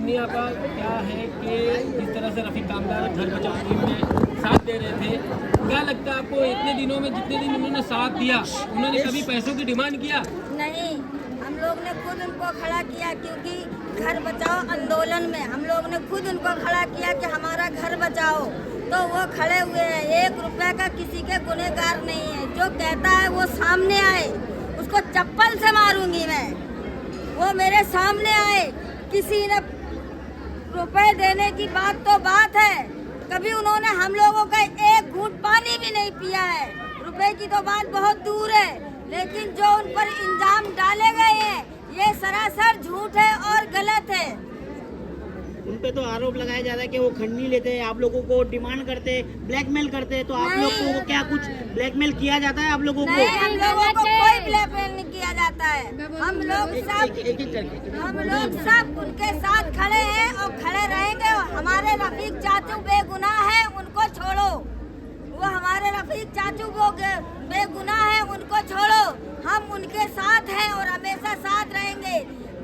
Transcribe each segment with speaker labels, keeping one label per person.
Speaker 1: पूर्णिया का क्या है कि जिस तरह से रफीक कामदार घर बचाओ मुहिम में साथ दे रहे थे, क्या लगता है आपको इतने दिनों में जितने दिन उन्होंने साथ दिया, उन्होंने कभी पैसों की डिमांड किया?
Speaker 2: नहीं, हम लोग ने खुद उनको खड़ा किया, क्योंकि घर बचाओ आंदोलन में हम लोग ने खुद उनको खड़ा किया कि हमारा घर बचाओ, तो वो खड़े हुए हैं। 1 रुपए का किसी के गुनहगार नहीं है। जो कहता है वो सामने आए, उसको चप्पल से मारूंगी मैं। वो मेरे सामने आए। किसी ने रुपए देने की बात तो बात है, कभी उन्होंने हम लोगों का 1 घूंट पानी भी नहीं पिया है। रुपए की तो बात बहुत दूर है, लेकिन जो उन पर इल्जाम डाले गए हैं ये सरासर झूठ है और गलत है।
Speaker 3: उन पे तो आरोप लगाया जा रहा है कि वो खंडनी लेते हैं, आप लोगों को डिमांड करते हैं, ब्लैकमेल करते हैं। तो आप लोगों को क्या कुछ ब्लैकमेल किया जाता है आप लोगों को?
Speaker 2: नहीं, हम लोगों को कोई ब्लैकमेल नहीं किया जाता है। हम लोग सब उनके साथ खड़े हैं और खड़े रहेंगे। हमारे रफीक चाचू बेगुनाह है, उनको छोड़ो। वो हमारे रफीक चाचू वो बेगुनाह है, उनको छोड़ो। हम उनके साथ हैं और हमेशा साथ रहेंगे।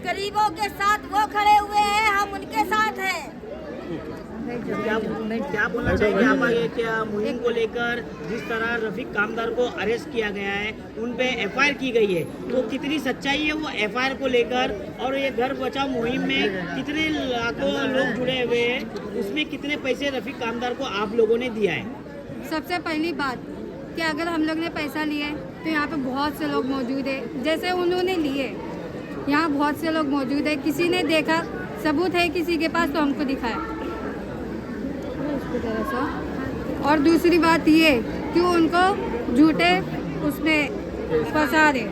Speaker 2: गरीबों के साथ वो खड़े हुए हैं, हम उनके साथ हैं।
Speaker 3: क्या बोलना चाहिए आप आगे? क्या मुहिम को लेकर जिस तरह रफीक कामदार को अरेस्ट किया गया है, उन पे एफआईआर की गई है, तो कितनी सच्चाई है वो एफआईआर को लेकर? और ये घर बचाओ मुहिम में कितने लाखों लोग जुड़े हुए हैं, उसमें कितने पैसे रफीक कामदार को आप लोगों ने दिया है?
Speaker 4: सबसे पहली बात कि अगर हम लोग ने पैसा लिए तो यहाँ पे बहुत से लोग मौजूद है, जैसे उन्होंने लिए यहाँ बहुत से लोग मौजूद है। किसी ने देखा, सबूत है किसी के पास, तो हमको दिखाया। और दूसरी बात ये कि उनको झूठे उसमें फंसा रहे,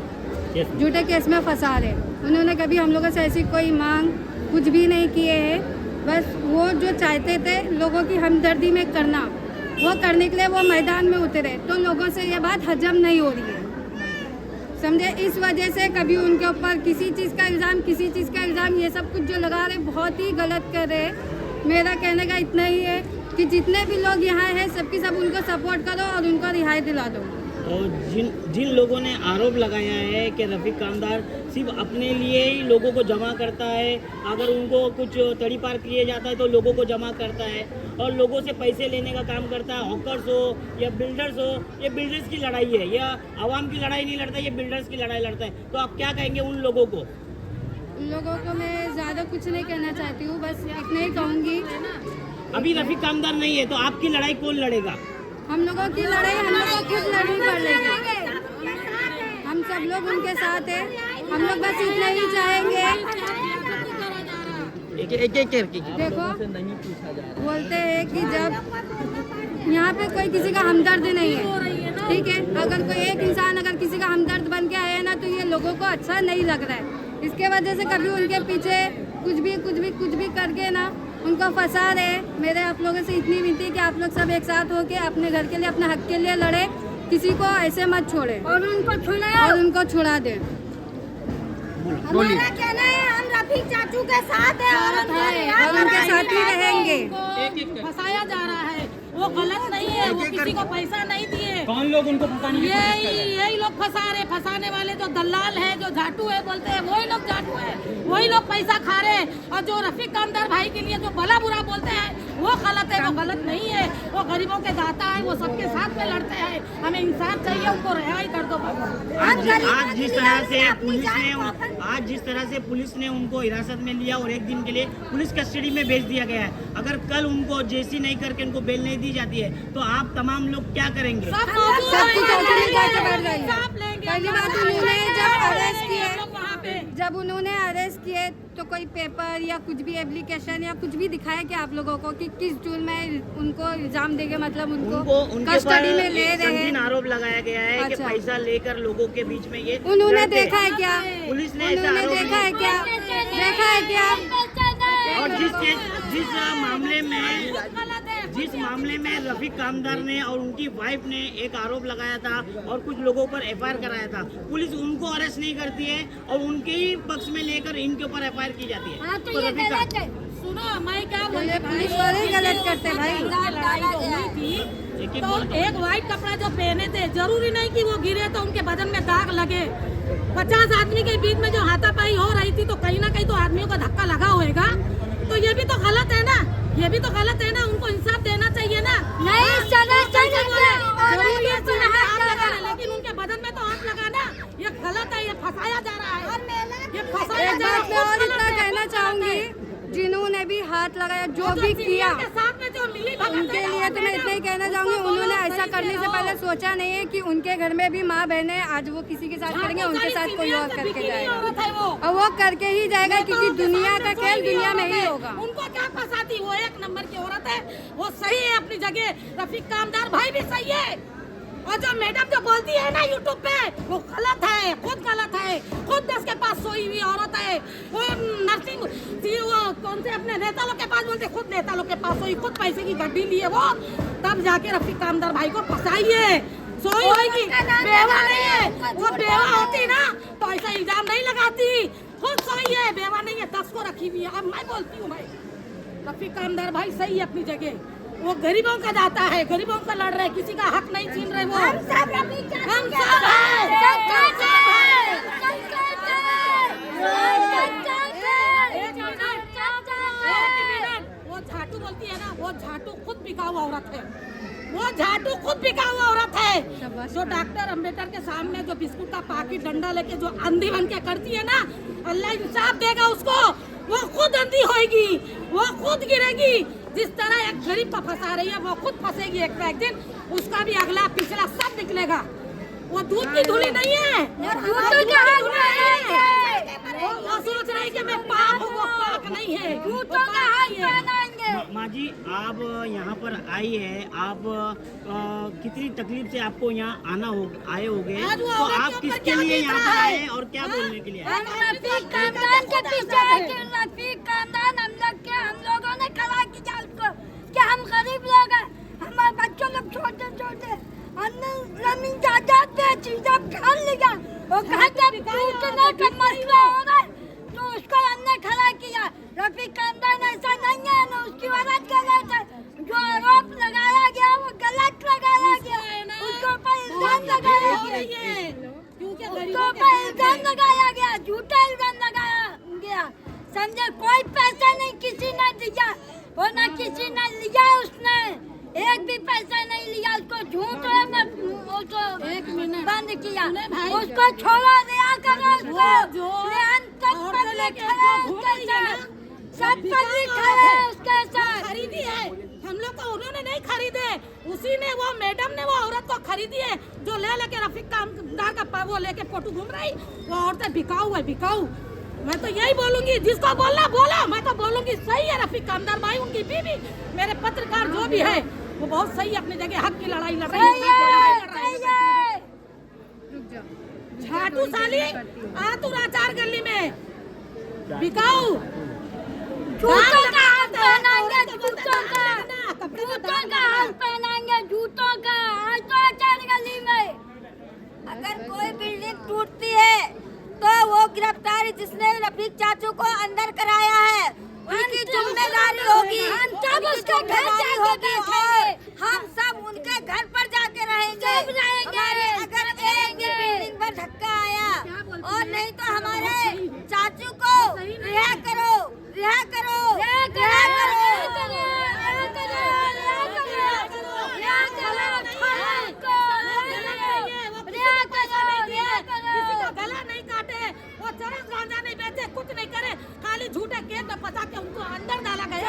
Speaker 4: झूठे केस में फंसा रहे। उन्होंने कभी हम लोगों से ऐसी कोई मांग कुछ भी नहीं किए हैं। बस वो जो चाहते थे लोगों की हमदर्दी में करना, वो करने के लिए वो मैदान में उतरे, तो लोगों से ये बात हजम नहीं हो रही है, समझे। इस वजह से कभी उनके ऊपर किसी चीज़ का इल्ज़ाम, ये सब कुछ जो लगा रहे बहुत ही गलत कर रहे हैं। मेरा कहने का इतना ही है कि जितने भी लोग यहाँ हैं सबकी सब उनको सपोर्ट करो और उनको रिहाई दिला दो।
Speaker 3: और जिन लोगों ने आरोप लगाया है कि रफीक कामदार सिर्फ अपने लिए ही लोगों को जमा करता है, अगर उनको कुछ तड़ी पार किए जाता है तो लोगों को जमा करता है और लोगों से पैसे लेने का काम करता है, हॉकर्स हो या बिल्डर्स हो, ये बिल्डर्स की लड़ाई है, या आवाम की लड़ाई नहीं लड़ता, ये बिल्डर्स की लड़ाई लड़ता है। तो आप क्या कहेंगे उन लोगों को?
Speaker 4: उन लोगों को मैं ज़्यादा कुछ नहीं कहना चाहती हूँ, बस इतना ही कहूँगी।
Speaker 3: अभी रफीक कामदार नहीं है तो आपकी लड़ाई कौन लड़ेगा?
Speaker 4: हम लोगों की लड़ाई हम लोग खुद लड़नी पड़ेगी। हम सब लोग उनके साथ हैं। हम लोग बस इतना ही चाहेंगे। देखो, बोलते हैं कि जब यहाँ पे कोई किसी का हमदर्द नहीं है, ठीक है, अगर कोई एक इंसान अगर किसी का हमदर्द बन के आया ना, तो ये लोगों को अच्छा नहीं लग रहा है। इसके वजह से कभी उनके पीछे कुछ भी करके ना उनको फंसा रहे। मेरे आप लोगों से इतनी विनती है कि आप लोग सब एक साथ होके अपने घर के लिए, अपने हक के लिए लड़े, किसी को ऐसे मत छोड़े और उनको छुड़ा दे।
Speaker 2: हमारा कहना है हम रफीक चाचू के साथ हैं और
Speaker 4: उनके साथ ही रहेंगे।
Speaker 5: फंसाया जा रहा है, वो गलत नहीं है, वो किसी को पैसा नहीं दिए।
Speaker 1: कौन लोग उनको फंसाने की कोशिश कर रहे हैं?
Speaker 5: यही लोग फंसा रहे। फंसाने वाले जो दलाल है, जो झाटू है बोलते हैं, वही लोग झाटू है, वही लोग पैसा खा रहे हैं। और जो रफीक कामदार भाई के लिए जो भला बुरा बोलते हैं वो गलत है, वो गलत नहीं है। वो गरीबों के दाता है, वो सबके साथ में लड़ते हैं। हमें इंसाफ चाहिए, उनको रिहाई कर दो।
Speaker 3: आज जिस तरह से पुलिस ने उनको हिरासत में लिया और 1 दिन के लिए पुलिस कस्टडी में भेज दिया गया है, अगर कल उनको जेसी नहीं करके उनको बेल नहीं दी जाती है तो आप तमाम लोग क्या करेंगे?
Speaker 4: पहली बात, जब उन्होंने अरेस्ट किए तो कोई पेपर या कुछ भी एप्लीकेशन या कुछ भी दिखाया कि आप लोगों को कि किस जुर्म में उनको इल्जाम देंगे, मतलब उनको कस्टडी में ले रहे हैं।
Speaker 3: आरोप लगाया गया है कि पैसा लेकर लोगों के बीच में ये
Speaker 4: उन्होंने देखा है क्या?
Speaker 3: पुलिस ने
Speaker 4: देखा है क्या?
Speaker 3: और जिस मामले में रफीक कामदार ने और उनकी वाइफ ने एक आरोप लगाया था और कुछ लोगों पर एफआईआर कराया था, पुलिस उनको अरेस्ट नहीं करती है और उनके ही पक्ष में लेकर इनके ऊपर एफआईआर की जाती है।
Speaker 5: तो ये गलत है। सुनो, मैं क्या बोले,
Speaker 4: पुलिस वाले गलत करते भाई।
Speaker 5: लड़ाई जो हुई थी तो एक व्हाइट कपड़ा जो पहने थे, जरूरी नहीं कि वो गिरे तो उनके बदन में दाग लगे। 50 आदमी के बीच में जो हाथापाई हो रही थी तो कहीं ना कहीं तो आदमियों का धक्का लगा होगा। तो ये भी तो गलत है ना, ये भी तो गलत है ना, उनको इंसाफ देना चाहिए ना।
Speaker 4: नहीं
Speaker 5: लेकिन उनके बदन में तो हाथ लगाना ये गलत है, ये फंसाया जा रहा है, ये फंसाया
Speaker 4: एक
Speaker 5: जा
Speaker 4: बात मैं
Speaker 5: रहा
Speaker 4: और इतना कहना चाहूंगी, जिन्होंने भी हाथ लगाया, जो भी किया, उनके लिए तो मैं इतना ही कहना चाहूंगी, उन्होंने ऐसा करने से पहले सोचा नहीं है कि उनके घर में भी माँ बहन है, आज वो किसी के साथ करेंगे, उनके साथ कोई और करके जाएगा, और वो करके ही जाएगा, क्योंकि दुनिया का खेल दुनिया में ही होगा।
Speaker 5: उनको क्या फंसाती, वो एक नंबर की औरत है, वो सही है अपनी जगह, रफीक कामदार भाई भी सही है, और जो मैडम जो बोलती है ना यूट्यूब पे वो गलत है, खुद गलत है, खुद उसके पास सोई हुई औरत है, वो नर्सिंग वो कौन से अपने नेता लोग के पास बोलते, खुद नेता लोग के पास सोई, खुद पैसे की गड्डी लिए वो, तब जाके रफीक कामदार भाई को फंसाइए, सोई होगी, बेवा नहीं है, वो बेवा होती ना तो ऐसा इल्जाम नहीं लगाती, खुद सोई है, बेवा नहीं है, 10 को रखी हुई है। अब मैं बोलती हूँ भाई रफीक कामदार भाई सही है अपनी जगह, वो गरीबों का दाता है, गरीबों का लड़ रहे, किसी का हक नहीं छीन रहे, वो हम सब वो झाटू बोलती है ना, वो झाटू खुद बिकाऊ औरत है, वो झाटू खुद बिकाऊ औरत है, जो डॉक्टर अंबेडकर के सामने जो बिस्कुट का पाकिट डंडा लेके जो अंधी बन के करती है ना, अल्लाह इंसाफ देगा उसको, वो खुद अंधी होएगी, वो खुद गिरेगी, जिस तरह एक गरीब को फंसा रही है वो खुद फंसेगी एक दिन, उसका भी अगला पिछला सब निकलेगा, वो दूध की धुली नहीं है, वो सोच रही कि मैं पाप हूँ, वो पाप नहीं है,
Speaker 3: माँ जी आप यहाँ पर आई है, आप कितनी तकलीफ से आपको यहाँ आना हो आए होगे, तो आप किसके लिए यहाँ पर आए और क्या बोलने के लिए आए?
Speaker 2: रफीक खानदान के पीछे है कि रफीक खानदान हम लोगों ने खड़ा किया उसको, कि हम गरीब लोग हैं, हमारे बच्चों लोग छोटे छोटे, हमने जमीन जायदाद बेची, जब घर लिया वो घर जब टूटने का मसला हो रहा है तो उसको हमने खड़ा किया। रफीक खानदान ऐसा नहीं है ना, उसकी औरत गलत है, जो आरोप लगाया गया वो गलत लगाया गया, उसके ऊपर इल्जाम लगाया गया, उसके ऊपर इल्जाम लगाया गया, झूठा इल्जाम लगाया गया, समझे, कोई पैसा नहीं किसी ने दिया, वो ना किसी ने लिया, उसने एक भी पैसा नहीं लिया, उसको झूठ बंद किया, उसको छोड़ो, रिहा करो उसको,
Speaker 5: खरीदी है, हम लोग को उन्होंने नहीं खरीदे, उसी ने वो मैडम ने वो औरत को खरीदी है, जो ले लेके रफीक कामदार का वो लेके फोटो घूम रही, वो औरतें बिकाऊ है, बिकाऊ। मैं तो यही बोलूंगी, जिसको बोलना बोला, मैं तो बोलूंगी सही है रफीक कामदार भाई, उनकी बीवी, मेरे पत्रकार जो भी है वो बहुत सही है अपनी जगह, हक की लड़ाई लड़ रही है। झाटू साली आतुर आचार गली में बिकाऊ,
Speaker 2: जूतों का हाथ पहनाएंगे, जूतों का हाथ पहनाएंगे, जूतों का आज तो आचार गली में अगर कोई बिल्डिंग टूटती है तो वो गिरफ्तारी जिसने रफीक चाचू को अंदर कराया है उनकी जिम्मेदारी होगी, हम सब उसके घर जाके और हम सब उनके घर पर जाके रहेंगे, अगर एक बिल्डिंग पर धक्का आया और नहीं तो हमारे चाचू को रिहा करो, रिहा करो, रिहा करो,
Speaker 5: गला नहीं काटे, वो चरस गांजा नहीं बेचे, कुछ नहीं करे, खाली झूठे केस में फंसा के उनको अंदर डाला गया।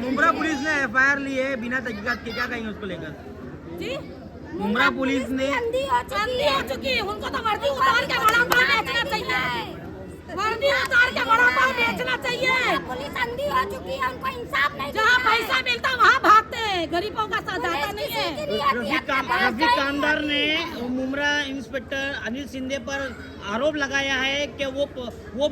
Speaker 6: मुंब्रा पुलिस ने एफआईआर ली है बिना तहकीकात के, क्या कहेंगे उसको लेकर?
Speaker 5: जी
Speaker 6: मुंब्रा पुलिस ने
Speaker 5: अंधी हो चुकी है, उनको तो वर्दी उतार के बड़ा पाव बेचना चाहिए, वर्दी उतार के बड़ा पाव बेचना चाहिए,
Speaker 2: पुलिस अंधी हो चुकी है, उनको इंसाफ नहीं,
Speaker 5: जहाँ पैसा मिलता वहाँ भागते हैं, गरीबों का सजाता नहीं है।
Speaker 3: रफीक कामदार ने मुंब्रा इंस्पेक्टर अनिल शिंदे पर आरोप लगाया है कि वो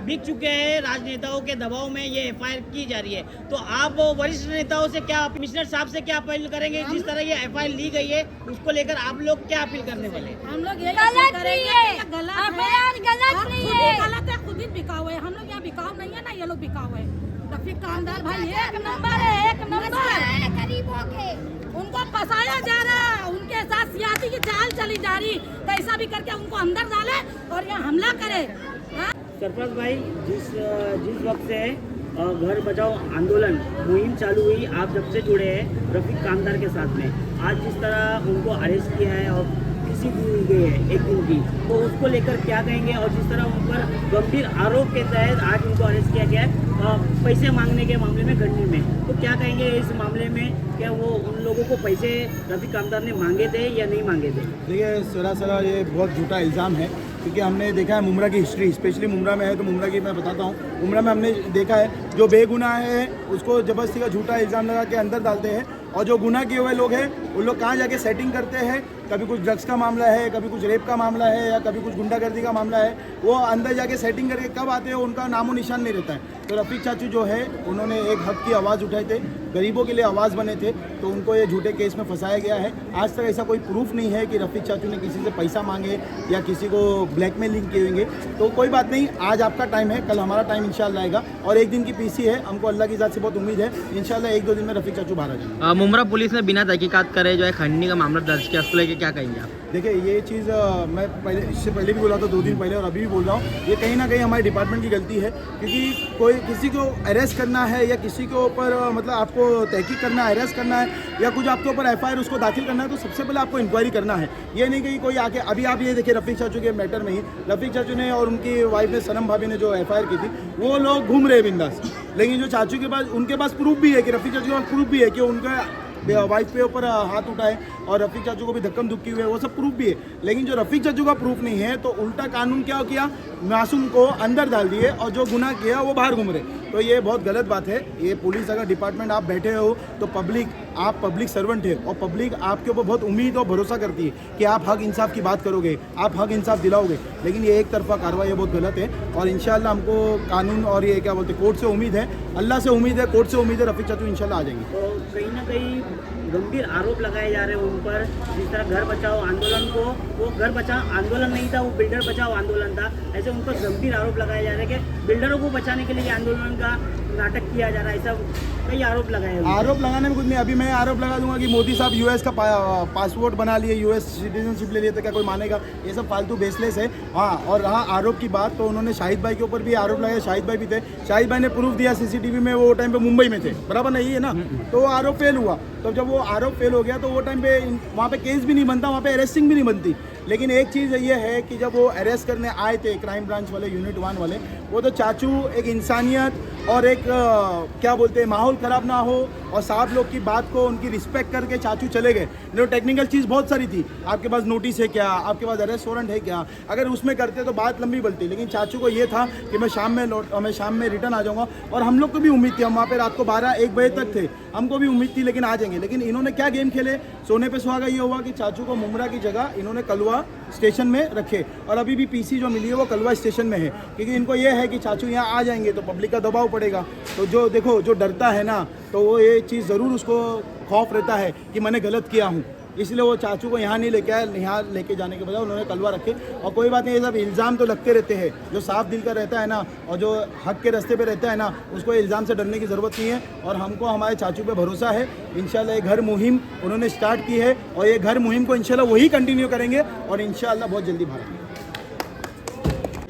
Speaker 3: बिक चुके हैं, राजनेताओं के दबाव में ये एफआईआर की जा रही है, तो आप वरिष्ठ नेताओं से क्या, कमिश्नर साहब से क्या अपील करेंगे, जिस तरह ये एफआईआर ली गई है उसको लेकर आप लोग क्या अपील करने वाले?
Speaker 5: हम लोग यही
Speaker 2: गलत
Speaker 5: करेंगे,
Speaker 2: नहीं है,
Speaker 5: गलत
Speaker 2: नहीं है,
Speaker 5: गलत है, खुद ही बिकाऊ है, हम लोग यहाँ बिकाऊ नहीं है ना, ये लोग बिकाऊ है। रफीक कामदार भाई एक नंबर है, एक नंबर,
Speaker 2: गरीबों के
Speaker 5: उनको फंसाया जा रहा, उनके साथ सियासी की चाल चली जा रही, कैसा भी करके उनको अंदर डाले और यहाँ हमला करे।
Speaker 3: सरफराज भाई, जिस वक्त से घर बचाओ आंदोलन मुहिम चालू हुई, आप जब से जुड़े हैं रफीक कामदार के साथ में, आज जिस तरह उनको अरेस्ट किया है और किसी दी गई है 1 दिन की, तो उसको लेकर क्या कहेंगे? और जिस तरह उन पर गंभीर आरोप के तहत आज उनको अरेस्ट किया गया है पैसे मांगने के मामले में गढ़नी में, तो क्या कहेंगे इस मामले में? क्या वो उन लोगों को पैसे रफीक कामदार ने मांगे थे या नहीं मांगे थे?
Speaker 7: देखिए सरासर ये बहुत झूठा इल्ज़ाम है, क्योंकि हमने देखा है मुमरा की हिस्ट्री, स्पेशली मुमरा में है तो मुमरा की मैं बताता हूँ। मुमरा में हमने देखा है जो बेगुनाह है उसको ज़बरदस्ती का झूठा इल्ज़ाम लगा के अंदर डालते हैं, और जो गुनाह किए हुए लोग हैं उन लोग कहाँ जाके सेटिंग करते हैं, कभी कुछ ड्रग्स का मामला है, कभी कुछ रेप का मामला है, या कभी कुछ गुंडागर्दी का मामला है, वो अंदर जाके सेटिंग करके कब आते हैं उनका नामो निशान नहीं रहता है। तो रफीक चाचू जो है उन्होंने एक हक की आवाज़ उठाए थे, गरीबों के लिए आवाज़ बने थे, तो उनको ये झूठे केस में फंसाया गया है। आज तक ऐसा कोई प्रूफ नहीं है कि रफीक चाचू ने किसी से पैसा मांगे या किसी को ब्लैकमेलिंग किए होंगे। तो कोई बात नहीं, आज आपका टाइम है, कल हमारा टाइम इंशाल्लाह आएगा, और 1 दिन की पीसी है, हमको अल्लाह की ज़ात से बहुत उम्मीद है इंशाल्लाह 1-2 दिन में रफीक चाचू बाहर आ जाएंगे।
Speaker 6: मुमरा पुलिस ने बिना तहकीकात करे जो है खंडनी का मामला दर्ज किया, उसको लेके क्या कहेंगे आप?
Speaker 7: देखिए ये चीज़ मैं पहले इससे पहले भी बोला था 2 दिन पहले, और अभी भी बोल रहा हूँ, ये कहीं ना कहीं हमारे डिपार्टमेंट की गलती है, क्योंकि कोई किसी को अरेस्ट करना है या किसी के ऊपर मतलब आपको तहकीक करना है, अरेस्ट करना है या कुछ आपके ऊपर FIR उसको दाखिल करना है, तो सबसे पहले आपको इंक्वायरी करना है। ये नहीं कि कोई आके, अभी आप ये देखिए रफीक चाचू के मैटर में ही रफीक चाचू ने और उनकी वाइफ ने, सनम भाभी ने जो FIR की थी, वो लोग घूम रहे बिंदास, लेकिन जो चाचू के पास, उनके पास प्रूफ भी है कि रफीक चाचू के पास प्रूफ भी है कि उनका वाइफ पे ऊपर हाथ उठाए और रफीक चाचू को भी धक्कम धुक्की हुए, वो सब प्रूफ भी है। लेकिन जो रफीक चाचू का प्रूफ नहीं है, तो उल्टा कानून क्या किया, मासूम को अंदर डाल दिए और जो गुनाह किया वो बाहर घूम रहे। तो ये बहुत गलत बात है। ये पुलिस अगर डिपार्टमेंट आप बैठे हो तो आप पब्लिक सर्वेंट है, और पब्लिक आपके ऊपर बहुत उम्मीद और भरोसा करती है कि आप हक इंसाफ की बात करोगे, आप हक इंसाफ दिलाओगे। लेकिन ये एक तरफा कार्रवाई बहुत गलत है, और इंशाल्लाह हमको कानून और ये क्या बोलते कोर्ट से उम्मीद है, अल्लाह से उम्मीद है, कोर्ट से उम्मीद है, रफीक चाचू इंशाल्लाह आ जाएंगे।
Speaker 3: तो कहीं ना कहीं गंभीर आरोप लगाए जा रहे हैं उन पर, जिस तरह घर बचाओ आंदोलन को, वो घर बचाओ आंदोलन नहीं था, वो बिल्डर बचाओ आंदोलन था, ऐसे उन पर गंभीर आरोप लगाए जा रहे हैं कि बिल्डरों को बचाने के लिए आंदोलन का नाटक किया जा रहा है। ऐसा कई आरोप लगाए हैं।
Speaker 7: आरोप लगाने में कुछ नहीं, अभी मैं आरोप लगा दूंगा कि मोदी साहब US का पासपोर्ट बना लिए, US सिटीजनशिप ले लिए, तो क्या कोई मानेगा? ये सब फालतू बेसलेस है। हाँ, और रहा आरोप की बात, तो उन्होंने शाहिद भाई के ऊपर भी आरोप लगाया, शाहिद भाई भी थे, शाहिद भाई ने प्रूफ दिया CCTV में, वो टाइम पे मुंबई में थे, बराबर नहीं है ना, तो वो आरोप फेल हुआ। तो जब वो आरोप फेल हो गया तो वो टाइम पे वहाँ पे केस भी नहीं बनता, वहाँ पे अरेस्टिंग भी नहीं बनती। लेकिन एक चीज़ ये है कि जब वो अरेस्ट करने आए थे क्राइम ब्रांच वाले, यूनिट 1 वाले, वो तो चाचू एक इंसानियत और एक क्या बोलते हैं, माहौल ख़राब ना हो और साहब लोग की बात को उनकी रिस्पेक्ट करके चाचू चले गए। जो टेक्निकल चीज़ बहुत सारी थी, आपके पास नोटिस है क्या, आपके पास अरेस्ट वारंट है क्या, अगर उसमें करते तो बात लंबी बनती। लेकिन चाचू को ये था कि मैं शाम में रिटर्न आ जाऊँगा, और हम लोग को भी उम्मीद थी, हम वहाँ पर रात को 12-1 बजे तक थे, हमको भी उम्मीद थी लेकिन आ जाएंगे। लेकिन इन्होंने क्या गेम खेले, सोने पे सुहागा ये हुआ कि चाचू को मुमरा की जगह इन्होंने कलवा स्टेशन में रखे, और अभी भी PC जो मिली है वो कलवा स्टेशन में है, क्योंकि इनको ये है कि चाचू यहाँ आ जाएंगे तो पब्लिक का दबाव पड़ेगा। तो जो देखो, जो डरता है ना, तो वो ये चीज़ ज़रूर उसको खौफ रहता है कि मैंने गलत किया हूँ, इसलिए वो चाचू को यहाँ नहीं लेके आए। यहाँ लेके जाने के बजाय उन्होंने कलवा रखे। और कोई बात नहीं, ये सब इल्ज़ाम तो लगते रहते हैं, जो साफ दिल का रहता है ना और जो हक के रास्ते पे रहता है ना, उसको इल्ज़ाम से डरने की ज़रूरत नहीं है। और हमको हमारे चाचू पे भरोसा है, इंशाल्लाह ये घर मुहिम उन्होंने स्टार्ट की है, और ये घर मुहिम को इंशाल्लाह वही कंटिन्यू करेंगे, और इंशाल्लाह बहुत जल्दी बाहर आएंगे।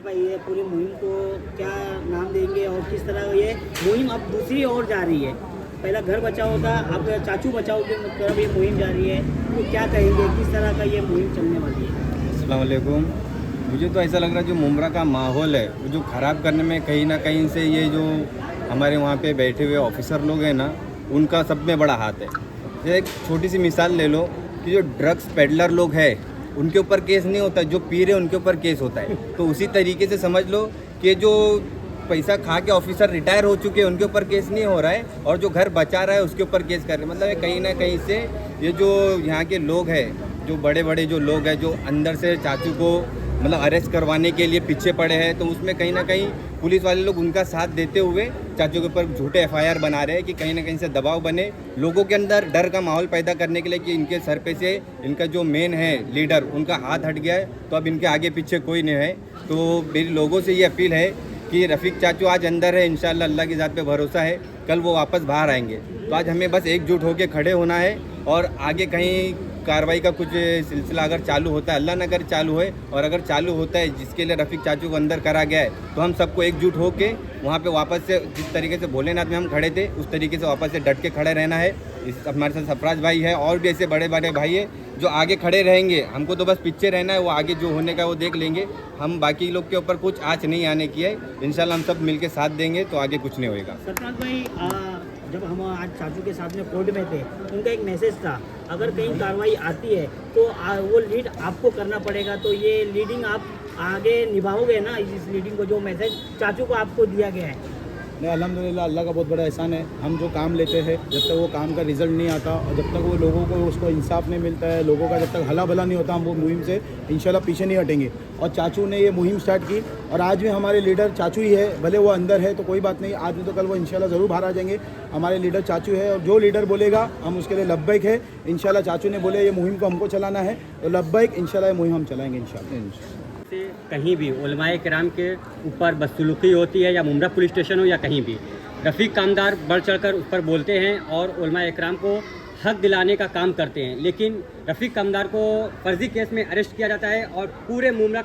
Speaker 3: भाई ये पूरी मुहिम को क्या नाम देंगे और किस तरह ये मुहिम अब दूसरी ओर जा रही है? पहला घर बचाओ था, अब चाचू बचाओ की तरफ ये मुहिम जा रही है, तो क्या कहेंगे, किस तरह का ये मुहिम चलने वाली है?
Speaker 8: अस्सलाम वालेकुम। मुझे तो ऐसा लग रहा है जो मुमरा का माहौल है वो जो ख़राब करने में कहीं ना कहीं से ये जो हमारे वहाँ पे बैठे हुए ऑफिसर लोग हैं ना, उनका सब में बड़ा हाथ है। जैसे एक छोटी सी मिसाल ले लो कि जो ड्रग्स पेडलर लोग हैं उनके ऊपर केस नहीं होता, जो पी रहे उनके ऊपर केस होता है। तो उसी तरीके से समझ लो कि जो पैसा खा के ऑफिसर रिटायर हो चुके हैं उनके ऊपर केस नहीं हो रहा है, और जो घर बचा रहा है उसके ऊपर केस कर रहे हैं। मतलब ये कहीं ना कहीं से ये जो यहाँ के लोग हैं, जो बड़े बड़े जो लोग हैं, जो अंदर से चाचू को मतलब अरेस्ट करवाने के लिए पीछे पड़े हैं, तो उसमें कहीं ना कहीं पुलिस वाले लोग उनका साथ देते हुए चाचू के ऊपर झूठे FIR बना रहे हैं कि कहीं ना कहीं से दबाव बने, लोगों के अंदर डर का माहौल पैदा करने के लिए कि इनके सर पे से इनका जो मेन है लीडर, उनका हाथ हट गया है, तो अब इनके आगे पीछे कोई नहीं है। तो मेरी लोगों से ये अपील है कि रफ़ीक चाचू आज अंदर है, इंशाल्लाह अल्लाह की ज़ात पे भरोसा है, कल वो वापस बाहर आएंगे। तो आज हमें बस एकजुट होकर खड़े होना है, और आगे कहीं कार्रवाई का कुछ सिलसिला अगर चालू होता है, अल्लाह न करे चालू है, और अगर चालू होता है जिसके लिए रफ़ीक चाचू को अंदर करा गया है, तो हम सबको एकजुट होके वहाँ पे वापस से जिस तरीके से भोलेनाथ में हम खड़े थे उस तरीके से वापस से डट के खड़े रहना है। इस हमारे साथ सरफराज भाई है और भी ऐसे बड़े बड़े भाई है जो आगे खड़े रहेंगे। हमको तो बस पीछे रहना है, वो आगे जो होने का वो देख लेंगे। हम बाकी लोग के ऊपर कुछ आँच नहीं आने की है। इंशाल्लाह हम सब मिलके साथ देंगे तो आगे कुछ नहीं होएगा।
Speaker 3: सरफराज भाई, जब हम आज चाचू के साथ में कोर्ट में थे, उनका एक मैसेज था, अगर कहीं कार्रवाई आती है तो वो लीड आपको करना पड़ेगा, तो ये लीडिंग आप आगे निभाओगे ना, इस लीडिंग को, जो मैसेज चाचू को आपको दिया गया है?
Speaker 7: नहीं, अल्हम्दुलिल्लाह अल्लाह का बहुत बड़ा एहसान है। हम जो काम लेते हैं, जब तक वो काम का रिजल्ट नहीं आता और जब तक वो लोगों को उसको इंसाफ नहीं मिलता है, लोगों का जब तक हला भला नहीं होता, हम वो मुहिम से इंशाल्लाह पीछे नहीं हटेंगे। और चाचू ने ये मुहिम स्टार्ट की और आज भी हमारे लीडर चाचू ही है। भले वो अंदर है तो कोई बात नहीं, आज नहीं तो कल वो इंशाल्लाह ज़रूर बाहर आ जाएंगे। हमारे लीडर चाचू है और जो लीडर बोलेगा हम उसके लिए लब्बैक है। इंशाल्लाह चाचू ने बोले ये मुहिम को हमको चलाना है तो लब्बैक, इंशाल्लाह ये मुहिम हम चलाएँगे इंशाल्लाह।
Speaker 9: कहीं भी उलमाए किराम के ऊपर बदसलूकी होती है, या मुमरा पुलिस स्टेशन हो या कहीं भी, रफ़ीक कामदार बढ़ चढ़कर उस पर बोलते हैं और उलमाए किराम को हक दिलाने का काम करते हैं। लेकिन रफ़ीक कामदार को फर्जी केस में अरेस्ट किया जाता है और पूरे मुमरा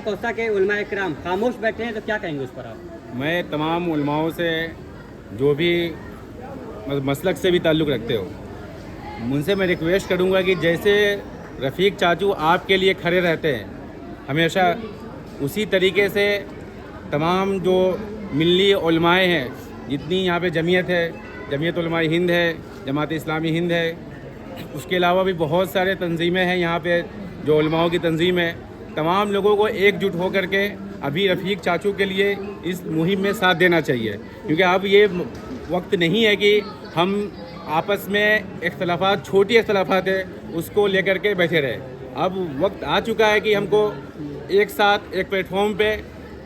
Speaker 9: कौसा के उलमाए किराम खामोश बैठे हैं, तो क्या कहेंगे उस पर आप?
Speaker 10: मैं तमाम उलमाओं से जो भी मसलक से भी ताल्लुक़ रखते हो, उनसे मैं रिक्वेस्ट करूँगा कि जैसे रफ़ीक चाचू आपके लिए खड़े रहते हैं हमेशा, उसी तरीके से तमाम जो मिल्ली उलमाए हैं, जितनी यहाँ पे जमीयत है, जमीयत उलमाए हिंद है, जमात इस्लामी हिंद है, उसके अलावा भी बहुत सारे तंजीमें हैं यहाँ पे जो उलमाओं की तंजीम है, तमाम लोगों को एकजुट होकर के अभी रफ़ीक चाचू के लिए इस मुहिम में साथ देना चाहिए। क्योंकि अब ये वक्त नहीं है कि हम आपस में इख्तलाफात, छोटी इख्तलाफात है उसको लेकर के बैठे रहे। अब वक्त आ चुका है कि हमको एक साथ एक प्लेटफॉर्म पे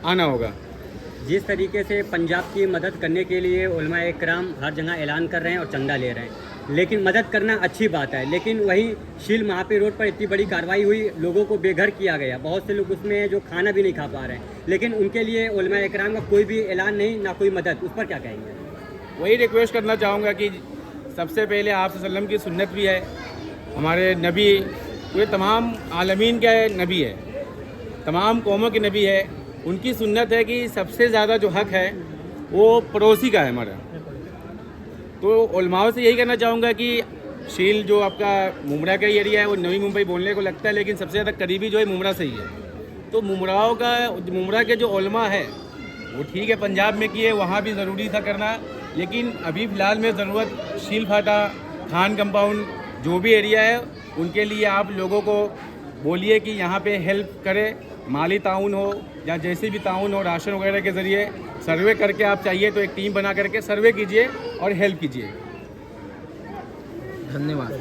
Speaker 10: आना होगा।
Speaker 9: जिस तरीके से पंजाब की मदद करने के लिए उलमाए किराम हर जगह ऐलान कर रहे हैं और चंदा ले रहे हैं, लेकिन मदद करना अच्छी बात है, लेकिन वही शील महापी रोड पर इतनी बड़ी कार्रवाई हुई, लोगों को बेघर किया गया, बहुत से लोग उसमें जो खाना भी नहीं खा पा रहे हैं, लेकिन उनके लिए उलमाए किराम का कोई भी ऐलान नहीं, ना कोई मदद, उस पर क्या कहेंगे?
Speaker 10: वही रिक्वेस्ट करना चाहूँगा कि सबसे पहले आप सल्लम की सुन्नत भी है, हमारे नबी पूरे तमाम आलमीन के नबी है, तमाम कौमों के नबी है, उनकी सुन्नत है कि सबसे ज़्यादा जो हक़ है वो पड़ोसी का है हमारा। तो उलमाओं से यही कहना चाहूँगा कि शील जो आपका मुमरा का एरिया है वो नवी मुंबई बोलने को लगता है, लेकिन सबसे ज़्यादा करीबी जो है मुमरा से ही है। तो मुमरा के जो उलमा है वो ठीक है पंजाब में किए, वहाँ भी ज़रूरी था करना, लेकिन अभी फ़िलहाल में ज़रूरत शील फाटा, खान कंपाउंड, जो भी एरिया है उनके लिए आप लोगों को बोलिए कि यहाँ पे हेल्प करें, माली ताउन हो या जैसे भी ताउन हो, राशन वगैरह के ज़रिए सर्वे करके आप चाहिए तो एक टीम बना करके सर्वे कीजिए और हेल्प कीजिए।
Speaker 6: धन्यवाद।